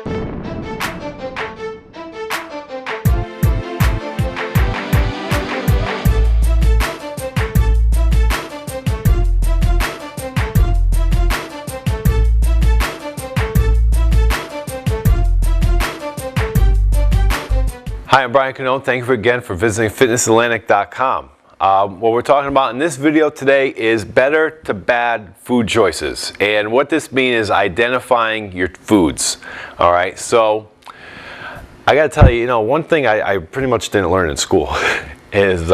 Hi, I'm Brian Cannone. Thank you again for visiting fitnessatlantic.com. What we're talking about in this video today is better to bad food choices. And what this means is identifying your foods. All right, so I got to tell you, one thing I pretty much didn't learn in school is,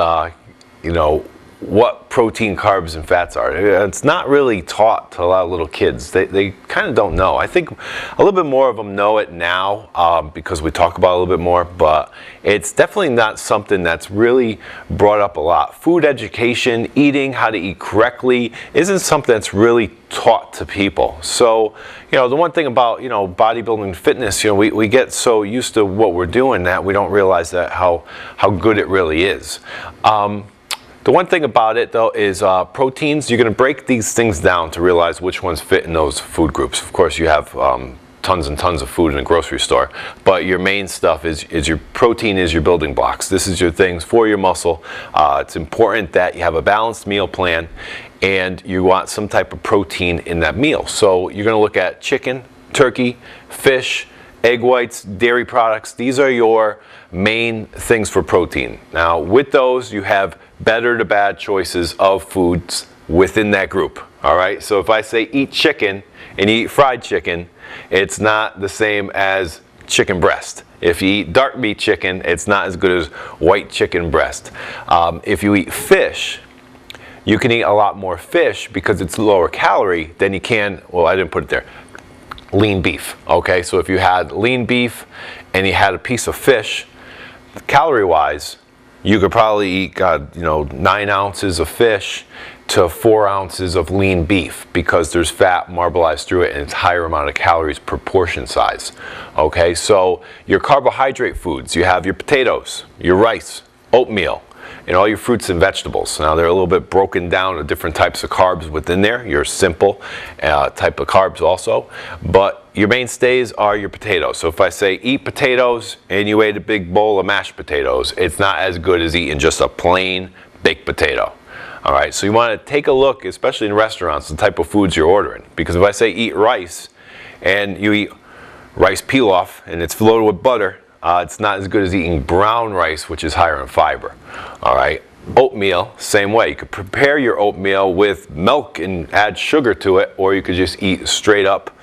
what protein, carbs, and fats are. It's not really taught to a lot of little kids. They kind of don't know. I think a little bit more of them know it now because we talk about it a little bit more, but it's definitely not something that's really brought up a lot. Food education, eating, how to eat correctly, isn't something that's really taught to people. So, the one thing about, bodybuilding and fitness, we get so used to what we're doing that we don't realize that how good it really is. The one thing about it though is proteins, you're going to break these things down to realize which ones fit in those food groups. Of course you have tons and tons of food in a grocery store, but your main stuff is your protein is your building blocks. This is your things for your muscle. It's important that you have a balanced meal plan and you want some type of protein in that meal. So you're going to look at chicken, turkey, fish, egg whites, dairy products. These are your main things for protein. Now with those you have better to bad choices of foods within that group. All right, so if I say eat chicken and you eat fried chicken, it's not the same as chicken breast. If you eat dark meat chicken, it's not as good as white chicken breast. If you eat fish, you can eat a lot more fish because it's lower calorie than you can, well, I didn't put it there, lean beef. Okay, so if you had lean beef and you had a piece of fish, calorie wise, you could probably eat 9 ounces of fish to 4 ounces of lean beef because there's fat marbleized through it and it's higher amount of calories per portion size. Okay, so your carbohydrate foods, you have your potatoes, your rice, oatmeal, and all your fruits and vegetables. Now they're a little bit broken down to different types of carbs within there. Your simple type of carbs also, but your mainstays are your potatoes. So if I say eat potatoes and you ate a big bowl of mashed potatoes, it's not as good as eating just a plain baked potato. All right, so you want to take a look, especially in restaurants, the type of foods you're ordering. Because if I say eat rice and you eat rice pilaf and it's loaded with butter, it's not as good as eating brown rice, which is higher in fiber. All right, oatmeal, same way. You could prepare your oatmeal with milk and add sugar to it, or you could just eat straight up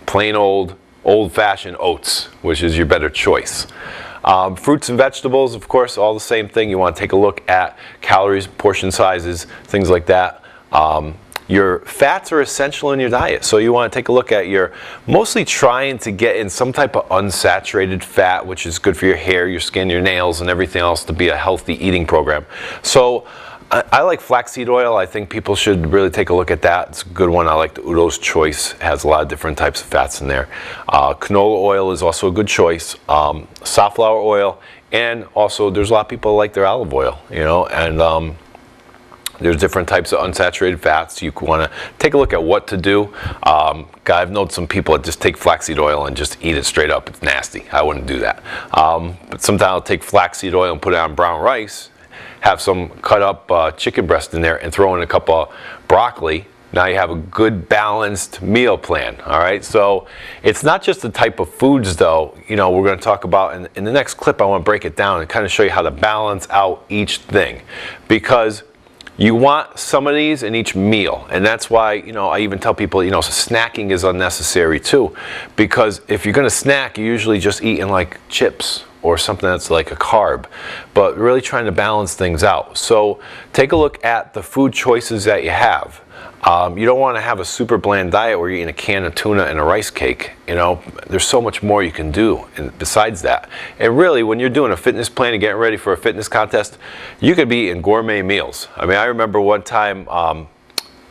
plain old-fashioned oats, which is your better choice. Fruits and vegetables, of course, all the same thing. You want to take a look at calories, portion sizes, things like that. Your fats are essential in your diet, so you want to take a look at your mostly trying to get in some type of unsaturated fat, which is good for your hair, your skin, your nails, and everything else to be a healthy eating program. So I like flaxseed oil. I think people should really take a look at that. It's a good one. I like the Udo's Choice. It has a lot of different types of fats in there. Canola oil is also a good choice. Safflower oil, and also there's a lot of people who like their olive oil, and there's different types of unsaturated fats. You want to take a look at what to do. I've known some people that just take flaxseed oil and just eat it straight up. It's nasty. I wouldn't do that. But sometimes I'll take flaxseed oil and put it on brown rice, have some cut up chicken breast in there, and throw in a cup of broccoli. Now you have a good balanced meal plan. All right, so it's not just the type of foods though, we're going to talk about in the next clip. I want to break it down and kind of show you how to balance out each thing, because you want some of these in each meal, and that's why, I even tell people, snacking is unnecessary too, because if you're going to snack, you're usually just eating like chips or something that's like a carb, but really trying to balance things out. So take a look at the food choices that you have. You don't want to have a super bland diet where you're eating a can of tuna and a rice cake. There's so much more you can do besides that. And really, when you're doing a fitness plan and getting ready for a fitness contest, you could be eating gourmet meals. I mean, I remember one time,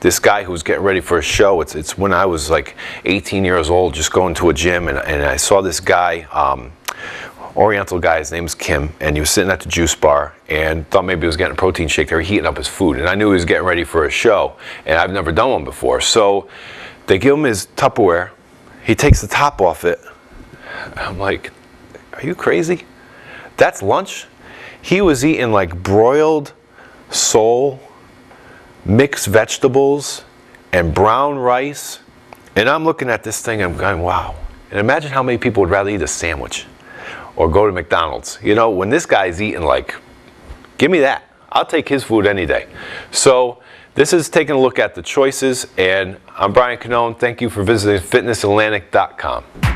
this guy who was getting ready for a show, it's when I was like 18 years old, just going to a gym, and I saw this guy, Oriental guy, his name's Kim, and he was sitting at the juice bar and thought maybe he was getting a protein shake. They were heating up his food, and I knew he was getting ready for a show, and I've never done one before. So they give him his Tupperware, he takes the top off it, I'm like, are you crazy? That's lunch? He was eating like broiled sole, mixed vegetables, and brown rice. And I'm looking at this thing and I'm going, wow. And imagine how many people would rather eat a sandwich or go to McDonald's. You know, when this guy's eating like, give me that. I'll take his food any day. So this is taking a look at the choices, and I'm Brian Cannone. Thank you for visiting fitnessatlantic.com.